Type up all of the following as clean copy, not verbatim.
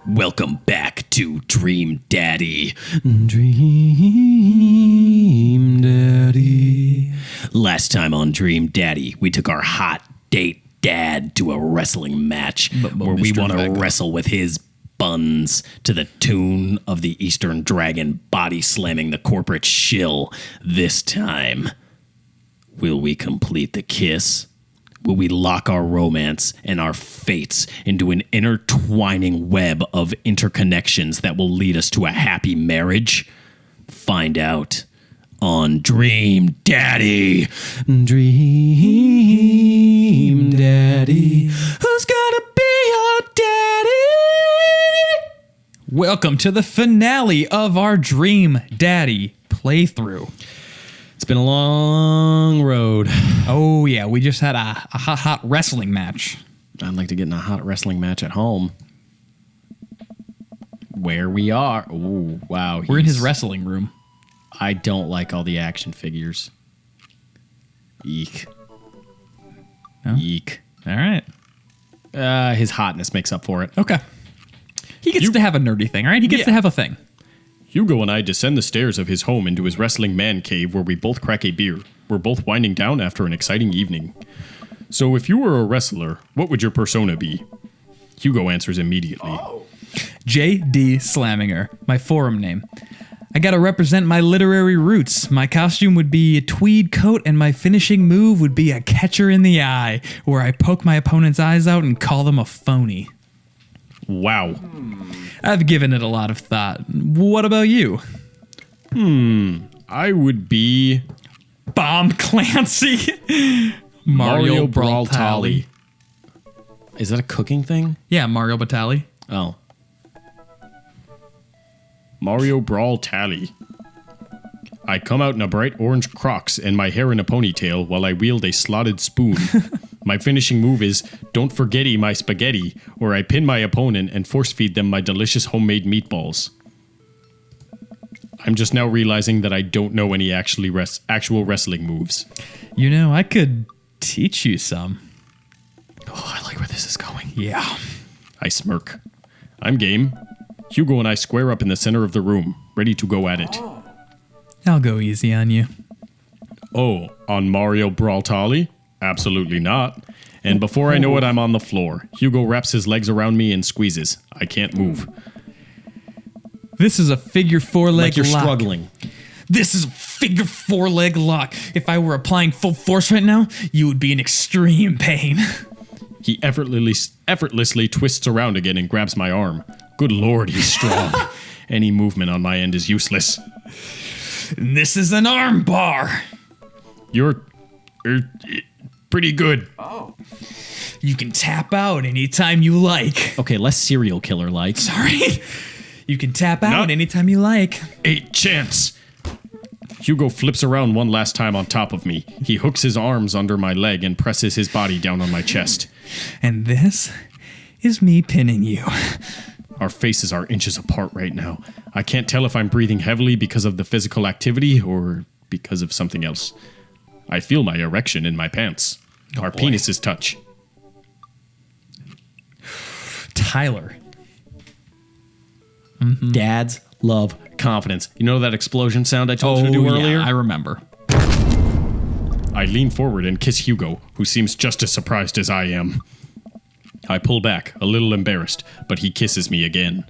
Welcome back to Dream Daddy. Dream Daddy. Last time on Dream Daddy, we took our hot date dad to a wrestling match where we want to wrestle with his buns to the tune of the Eastern Dragon body slamming the corporate shill. This time, will we complete the kiss? Will we lock our romance and our fates into an intertwining web of interconnections that will lead us to a happy marriage? Find out on Dream Daddy. Dream Daddy. Who's gonna be your daddy? Welcome to the finale of our Dream Daddy playthrough. It's been a long road. Oh, yeah. We just had a hot wrestling match. I'd like to get in a hot wrestling match at home. Where we are. Ooh, wow. We're in his wrestling room. I don't like all the action figures. Eek. No? Eek. All right. His hotness makes up for it. Okay. He gets to have a nerdy thing, all right? He gets to have a thing. Hugo and I descend the stairs of his home into his wrestling man cave where we both crack a beer. We're both winding down after an exciting evening. So if you were a wrestler, what would your persona be? Hugo answers immediately. J.D. Slaminger, my forum name. I gotta represent my literary roots. My costume would be a tweed coat, and my finishing move would be a catcher in the eye, where I poke my opponent's eyes out and call them a phony. Wow. I've given it a lot of thought. What about you? I would be Bomb Clancy. Mario Brawltali. Is that a cooking thing? Yeah, Mario Batali. Oh. Mario Brawl Tally. I come out in a bright orange Crocs and my hair in a ponytail while I wield a slotted spoon. My finishing move is don't forgetty my spaghetti, or I pin my opponent and force feed them my delicious homemade meatballs. I'm just now realizing that I don't know any actual wrestling moves. You know, I could teach you some. Oh, I like where this is going. Yeah. I smirk. I'm game. Hugo and I square up in the center of the room, ready to go at it. I'll go easy on you. Oh, on Mario Brawltali? Absolutely not. And before I know it, I'm on the floor. Hugo wraps his legs around me and squeezes. I can't move. This is a figure four leg Like you're lock. struggling. This is a figure four leg lock. If I were applying full force right now, you would be in extreme pain. He effortlessly twists around again and grabs my arm. Good lord, he's strong. Any movement on my end is useless. This is an arm bar. You're pretty good. You can tap out anytime you like. Okay, less serial killer like. Sorry. You can tap out Not- anytime you like. A chance. Hugo flips around one last time on top of me. He hooks his arms under my leg and presses his body down on my chest. And this is me pinning you. Our faces are inches apart right now. I can't tell if I'm breathing heavily because of the physical activity or because of something else. I feel my erection in my pants. Our penises touch. Tyler. Dads love confidence. You know that explosion sound I told you to do earlier? I remember. I lean forward and kiss Hugo, who seems just as surprised as I am. I pull back, a little embarrassed, but he kisses me again.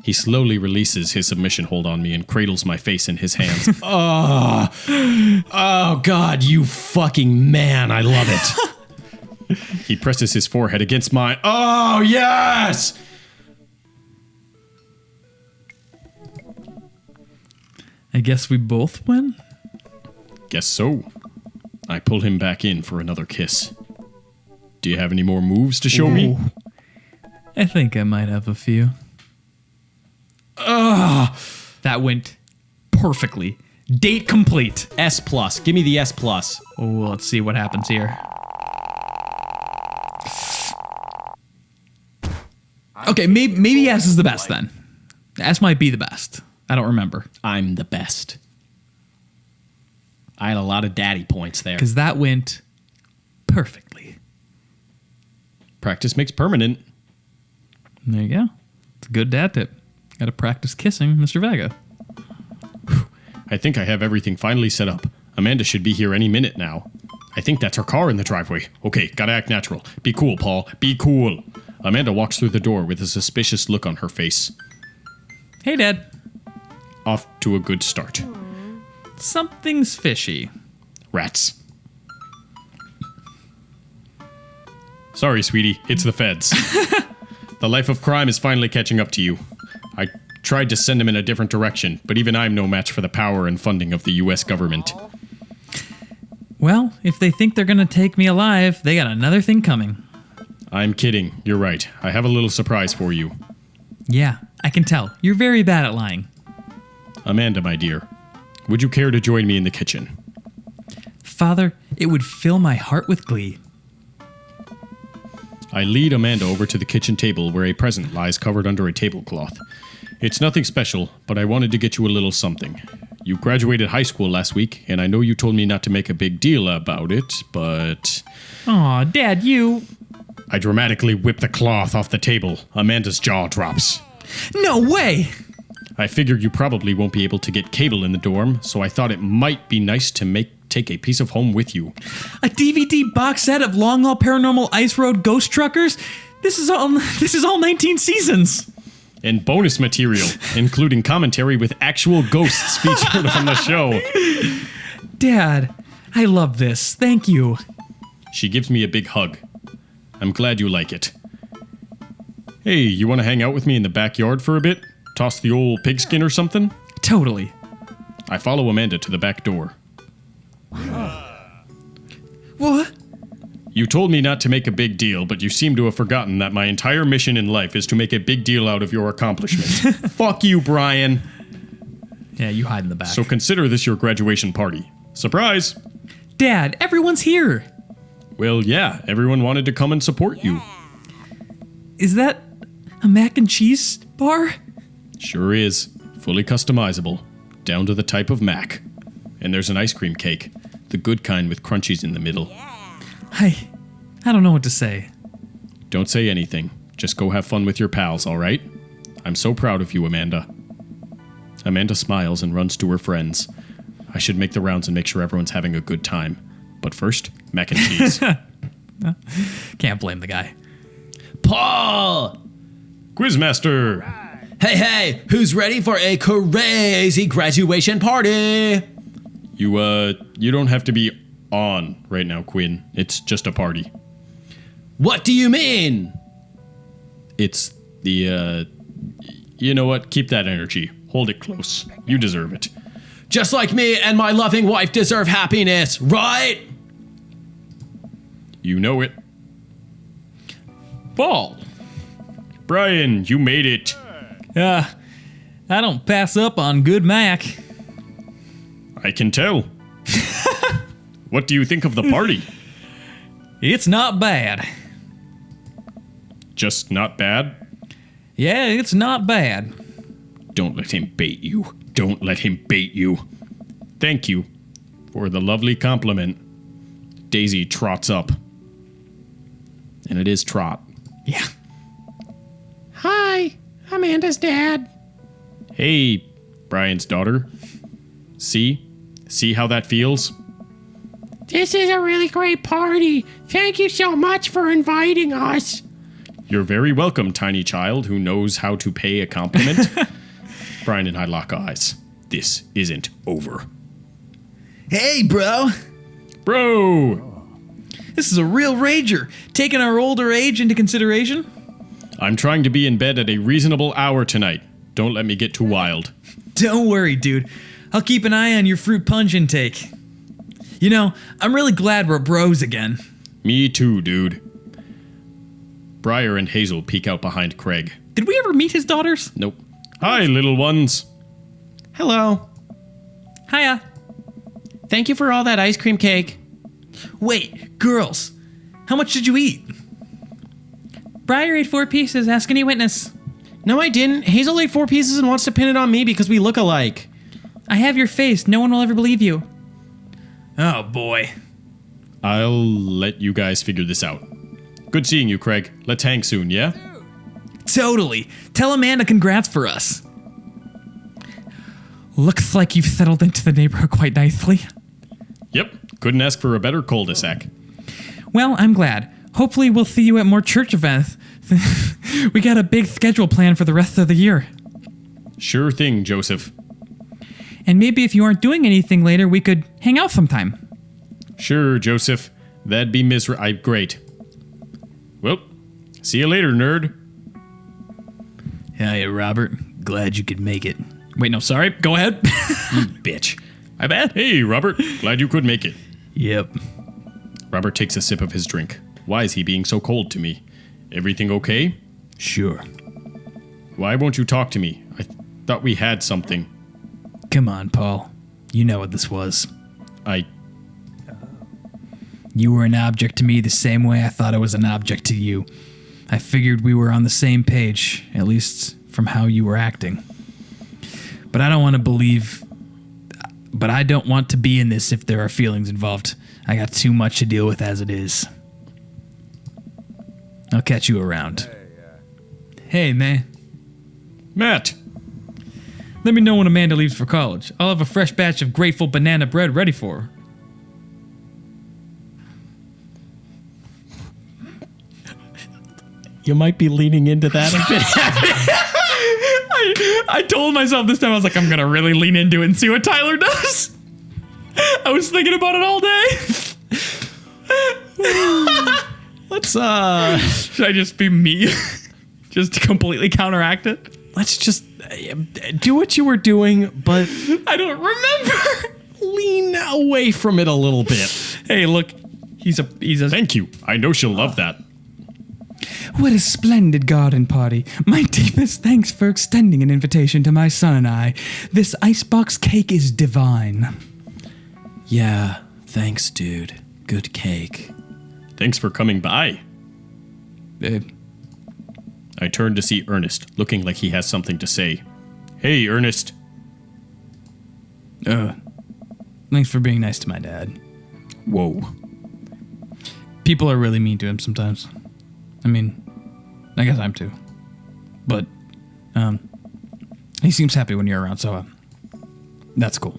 He slowly releases his submission hold on me and cradles my face in his hands. Oh, God, you fucking man. I love it. He presses his forehead against mine. Oh, yes! I guess we both win? Guess so. I pull him back in for another kiss. Do you have any more moves to show me? I think I might have a few. That went perfectly. Date complete. S plus. Give me the S plus. Oh, let's see what happens here. Okay, maybe S is the best then. S might be the best. I don't remember. I'm the best. I had a lot of daddy points there. Because that went perfectly. Practice makes permanent. There you go. It's a good dad tip. Gotta practice kissing Mr. Vega. I think I have everything finally set up. Amanda should be here any minute now. I think that's her car in the driveway. Okay, gotta act natural. Be cool, Paul. Be cool. Amanda walks through the door with a suspicious look on her face. Hey, Dad. Off to a good start. Something's fishy. Rats. Sorry, sweetie. It's the feds. The life of crime is finally catching up to you. I tried to send him in a different direction, but even I'm no match for the power and funding of the U.S. government. Well, if they think they're gonna take me alive, they got another thing coming. I'm kidding. You're right. I have a little surprise for you. Yeah, I can tell. You're very bad at lying. Amanda, my dear, would you care to join me in the kitchen? Father, it would fill my heart with glee. I lead Amanda over to the kitchen table where a present lies covered under a tablecloth. It's nothing special, but I wanted to get you a little something. You graduated high school last week, and I know you told me not to make a big deal about it, but... Aw, Dad, you... I dramatically whip the cloth off the table. Amanda's jaw drops. No way! I figured you probably won't be able to get cable in the dorm, so I thought it might be nice to take a piece of home with you. A DVD box set of Long Haul Paranormal Ice Road Ghost Truckers? This is all 19 seasons. And bonus material, including commentary with actual ghosts featured on the show. Dad, I love this. Thank you. She gives me a big hug. I'm glad you like it. Hey, you want to hang out with me in the backyard for a bit? Toss the old pigskin or something? Totally. I follow Amanda to the back door. What? You told me not to make a big deal, but you seem to have forgotten that my entire mission in life is to make a big deal out of your accomplishments. Fuck you, Brian. Yeah, you hide in the back. So consider this your graduation party. Surprise! Dad, everyone's here. Well, yeah, everyone wanted to come and support you. Is that a mac and cheese bar? Sure is. Fully customizable. Down to the type of mac. And there's an ice cream cake. The good kind with crunchies in the middle. I don't know what to say. Don't say anything. Just go have fun with your pals, all right? I'm so proud of you, Amanda. Amanda smiles and runs to her friends. I should make the rounds and make sure everyone's having a good time. But first, mac and cheese. Can't blame the guy. Paul! Quizmaster! Hey, who's ready for a crazy graduation party? You don't have to be on right now, Quinn. It's just a party. What do you mean? It's the, you know what? Keep that energy. Hold it close. You deserve it. Just like me and my loving wife deserve happiness, right? You know it. Paul. Brian, you made it. I don't pass up on good mac. I can tell. What do you think of the party? It's not bad. Just not bad? Yeah, it's not bad. Don't let him bait you. Don't let him bait you. Thank you for the lovely compliment. Daisy trots up. And it is Trot. Yeah. Hi, Amanda's dad. Hey, Brian's daughter. See how that feels? This is a really great party. Thank you so much for inviting us. You're very welcome, tiny child who knows how to pay a compliment. Brian and I lock eyes. This isn't over. Hey, bro. Bro! This is a real rager. Taking our older age into consideration? I'm trying to be in bed at a reasonable hour tonight. Don't let me get too wild. Don't worry, dude. I'll keep an eye on your fruit punch intake. You know, I'm really glad we're bros again. Me too, dude. Briar and Hazel peek out behind Craig. Did we ever meet his daughters? Nope. Hi, little ones. Hello. Hiya. Thank you for all that ice cream cake. Wait, girls. How much did you eat? Briar ate 4 pieces. Ask any witness. No, I didn't. Hazel ate 4 pieces and wants to pin it on me because we look alike. I have your face. No one will ever believe you. Oh, boy. I'll let you guys figure this out. Good seeing you, Craig. Let's hang soon, yeah? Totally. Tell Amanda congrats for us. Looks like you've settled into the neighborhood quite nicely. Yep, couldn't ask for a better cul-de-sac. Well, I'm glad. Hopefully we'll see you at more church events. We got a big schedule planned for the rest of the year. Sure thing, Joseph. And maybe if you aren't doing anything later, we could hang out sometime. Sure, Joseph. That'd be great. Well, see you later, nerd. Hiya, Robert. Glad you could make it. Wait, no, sorry. Go ahead. You bitch. My bad. Hey, Robert. Glad you could make it. Yep. Robert takes a sip of his drink. Why is he being so cold to me? Everything okay? Sure. Why won't you talk to me? I thought we had something. Come on, Paul. You know what this was. You were an object to me the same way I thought I was an object to you. I figured we were on the same page, at least from how you were acting. But I don't want to be in this if there are feelings involved. I got too much to deal with as it is. I'll catch you around. Hey, man. Matt! Let me know when Amanda leaves for college. I'll have a fresh batch of grateful banana bread ready for her. You might be leaning into that a bit. I told myself this time, I was like, I'm going to really lean into it and see what Tyler does. I was thinking about it all day. Let's, Should I just be me? Just to completely counteract it? let's just do what you were doing, but I don't remember. lean away from it a little bit. Hey, look. He's a... Thank you. I know she'll love that. What a splendid garden party. My deepest thanks for extending an invitation to my son and I. This icebox cake is divine. Yeah, thanks, dude. Good cake. Thanks for coming by. I turn to see Ernest, looking like he has something to say. Hey, Ernest. Thanks for being nice to my dad. Whoa. People are really mean to him sometimes. I mean, I guess I'm too. But, he seems happy when you're around, so, that's cool.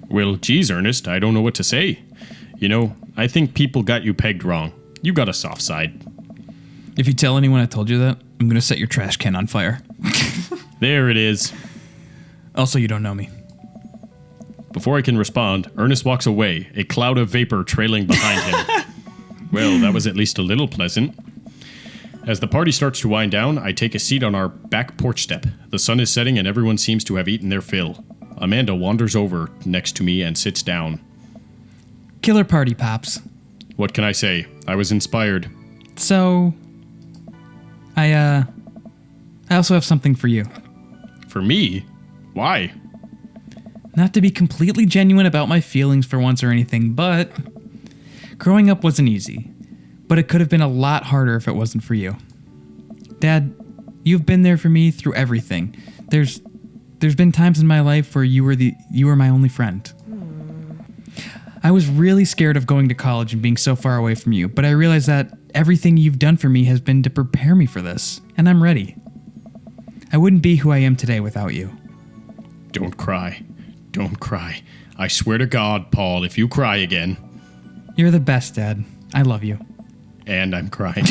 Well, geez, Ernest, I don't know what to say. You know, I think people got you pegged wrong. You got a soft side. If you tell anyone I told you that, I'm gonna set your trash can on fire. There it is. Also, you don't know me. Before I can respond, Ernest walks away, a cloud of vapor trailing behind him. Well, that was at least a little pleasant. As the party starts to wind down, I take a seat on our back porch step. The sun is setting and everyone seems to have eaten their fill. Amanda wanders over next to me and sits down. Killer party, Pops. What can I say? I was inspired. So, I also have something for you. For me? Why? Not to be completely genuine about my feelings for once or anything, but growing up wasn't easy. But it could have been a lot harder if it wasn't for you. Dad, you've been there for me through everything. There's been times in my life where you were my only friend. I was really scared of going to college and being so far away from you, but I realized that everything you've done for me has been to prepare me for this, and I'm ready. I wouldn't be who I am today without you. Don't cry. Don't cry. I swear to God, Paul, if you cry again. You're the best, Dad. I love you. And I'm crying.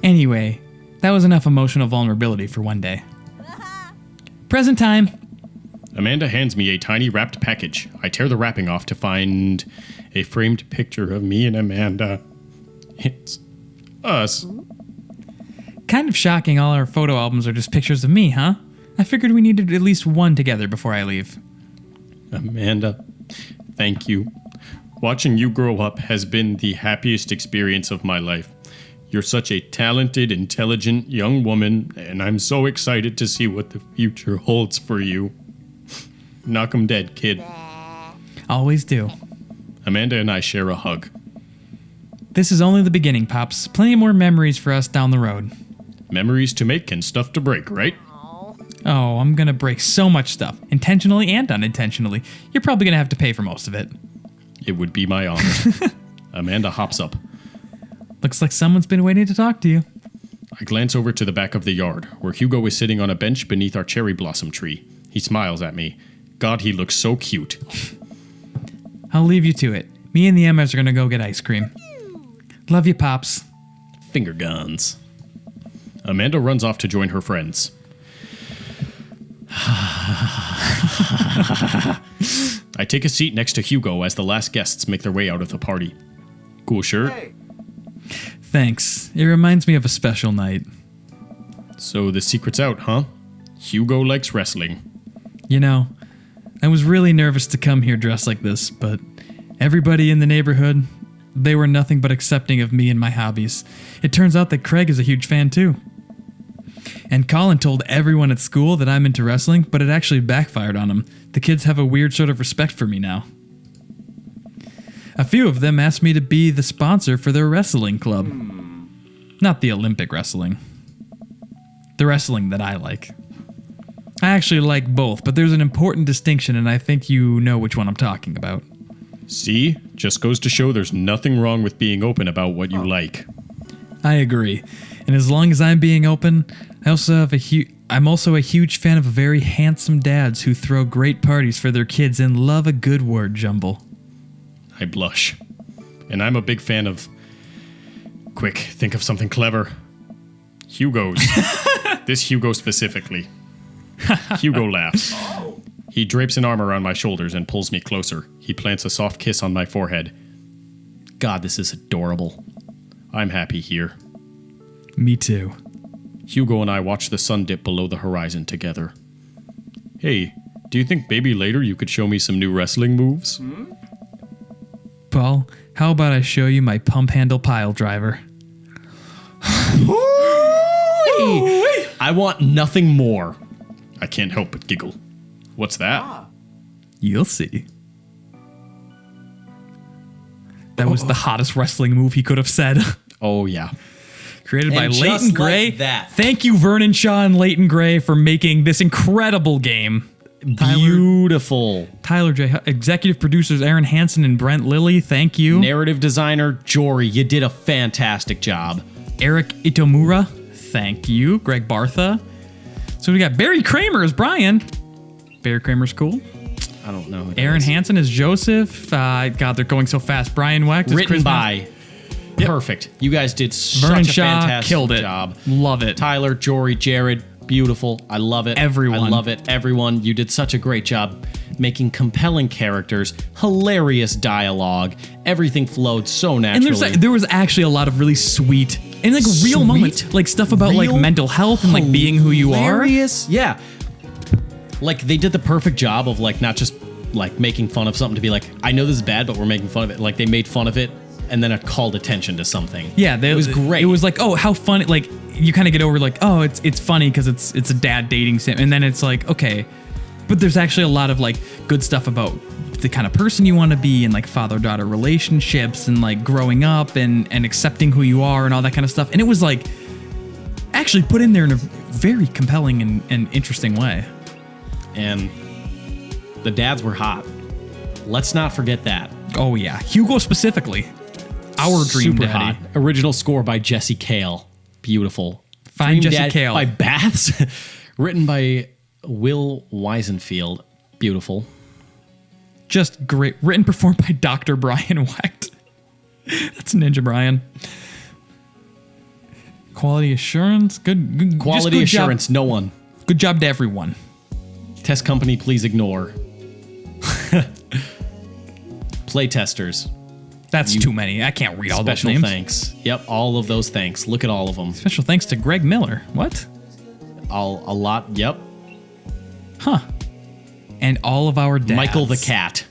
Anyway, that was enough emotional vulnerability for one day. Present time. Amanda hands me a tiny wrapped package. I tear the wrapping off to find a framed picture of me and Amanda. It's us. Kind of shocking all our photo albums are just pictures of me, huh? I figured we needed at least one together before I leave. Amanda, thank you. Watching you grow up has been the happiest experience of my life. You're such a talented, intelligent young woman, and I'm so excited to see what the future holds for you. Knock 'em dead, kid. Always do. Amanda and I share a hug. This is only the beginning, Pops. Plenty more memories for us down the road. Memories to make and stuff to break, right? Oh, I'm gonna break so much stuff, intentionally and unintentionally. You're probably gonna have to pay for most of it. It would be my honor. Amanda hops up. Looks like someone's been waiting to talk to you. I glance over to the back of the yard, where Hugo is sitting on a bench beneath our cherry blossom tree. He smiles at me. God, he looks so cute. I'll leave you to it. Me and the Emmas are gonna go get ice cream. Love you, Pops. Finger guns. Amanda runs off to join her friends. I take a seat next to Hugo as the last guests make their way out of the party. Cool shirt. Thanks. It reminds me of a special night. So the secret's out, huh? Hugo likes wrestling. You know, I was really nervous to come here dressed like this, but everybody in the neighborhood, they were nothing but accepting of me and my hobbies. It turns out that Craig is a huge fan too. And Colin told everyone at school that I'm into wrestling, but it actually backfired on him. The kids have a weird sort of respect for me now. A few of them asked me to be the sponsor for their wrestling club. Not the Olympic wrestling. The wrestling that I like. I actually like both, but there's an important distinction, and I think you know which one I'm talking about. See? Just goes to show there's nothing wrong with being open about what you like. I agree. And as long as I'm being open, I'm also a huge fan of very handsome dads who throw great parties for their kids and love a good word jumble. I blush. And I'm a big fan of... Quick, think of something clever. Hugo's. This Hugo specifically. Hugo laughs. He drapes an arm around my shoulders and pulls me closer. He plants a soft kiss on my forehead. God, this is adorable. I'm happy here. Me too. Hugo and I watch the sun dip below the horizon together. Hey, do you think maybe later you could show me some new wrestling moves? Paul, how about I show you my pump handle pile driver? I want nothing more. I can't help but giggle. What's that? You'll see. That was the hottest wrestling move he could have said. Oh, yeah. Created by And just Leighton Gray. like that. Thank you, Vernon Shaw and Leighton Gray, for making this incredible game. Beautiful. Tyler J. Executive producers Aaron Hansen and Brent Lilly, thank you. Narrative designer Jory, you did a fantastic job. Eric Itomura, thank you. Greg Bartha. So we got Barry Kramer as Brian. Barry Kramer's cool. I don't know. Aaron Hansen as Joseph. God, they're going so fast. Brian Wecht as Written Chris by. Yep. Perfect. You guys did Vernon such a Shaw fantastic killed it. job. Love it. Tyler, Jory, Jared, beautiful. I love it. Everyone. I love it. Everyone, you did such a great job making compelling characters, hilarious dialogue. Everything flowed so naturally. And there was actually a lot of really sweet and like real Sweet, moments, like stuff about like real, mental health and like being who you are. Hilarious. Yeah. Like they did the perfect job of like not just like making fun of something to be like, I know this is bad, but we're making fun of it. Like they made fun of it and then it called attention to something. Yeah, it was great. It was like, oh, how funny! Like you kind of get over like, oh, it's funny because it's a dad dating sim, and then it's like, okay, but there's actually a lot of like good stuff about the kind of person you want to be and like father-daughter relationships and like growing up and accepting who you are and all that kind of stuff. And it was like actually put in there in a very compelling and interesting way. And the dads were hot. Let's not forget that. Oh yeah, Hugo specifically, our dream Super daddy. hot. Original score by Jesse Cale. Beautiful. Fine, Dream Jesse Dad Cale. by Baths. Written by Will Weisenfield. Beautiful. Just great. Written and performed by Dr. Brian Wecht. That's Ninja Brian. Quality assurance. Good Quality just good assurance. Job. No one. Good job to everyone. Test company, please ignore. Playtesters. That's too many. I can't read all those Special names. thanks. Yep, all of those thanks. Look at all of them. Special thanks to Greg Miller. What? A lot. Yep. Huh. And all of our dads. Michael the cat.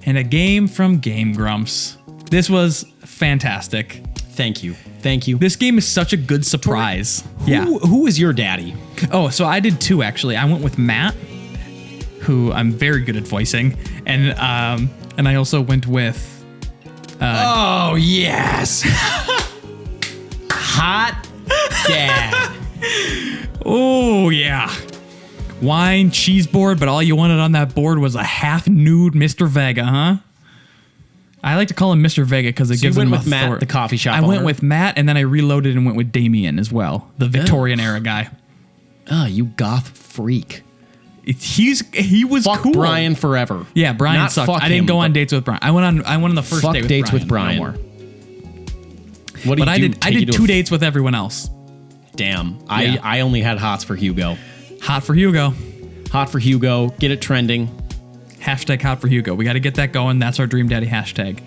And a game from Game Grumps. This was fantastic. Thank you. Thank you. This game is such a good surprise. Who is your daddy? Oh, so I did two actually. I went with Matt, who I'm very good at voicing, and I also went with. Oh yes. Hot dad. Oh yeah, wine cheese board, but all you wanted on that board was a half nude Mr. Vega, huh? I like to call him Mr. Vega because it So you gives went him with Matt, authority. the coffee shop I went owner? with Matt, and then I reloaded and went with Damien as well, the Victorian era guy. Oh, you goth freak. He was Fuck cool. Brian forever. Yeah, Brian Not sucked. fuck I didn't him, go on but dates with Brian. I went on the first Fuck date with dates Brian. with Brian. No more. What do But you I do? did. I did 2 dates with everyone else. Damn. Yeah. I only had hots for Hugo. Hot for Hugo. Hot for Hugo. Get it trending. Hashtag hot for Hugo. We got to get that going. That's our Dream Daddy hashtag.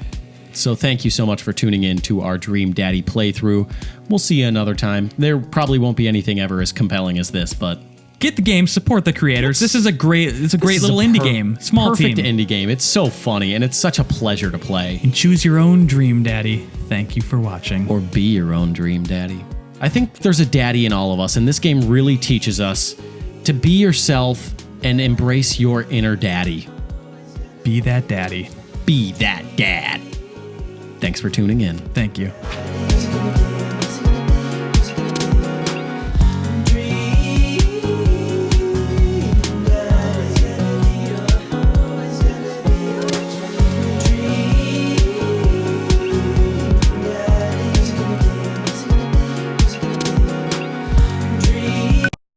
So thank you so much for tuning in to our Dream Daddy playthrough. We'll see you another time. There probably won't be anything ever as compelling as this, but Get the game. Support the creators. It's a great this little is a indie game. Small perfect team. indie game. It's so funny and it's such a pleasure to play. And choose your own Dream Daddy. Thank you for watching. Or be your own Dream Daddy. I think there's a daddy in all of us, and this game really teaches us to be yourself and embrace your inner daddy. Be that daddy. Be that dad. Thanks for tuning in. Thank you.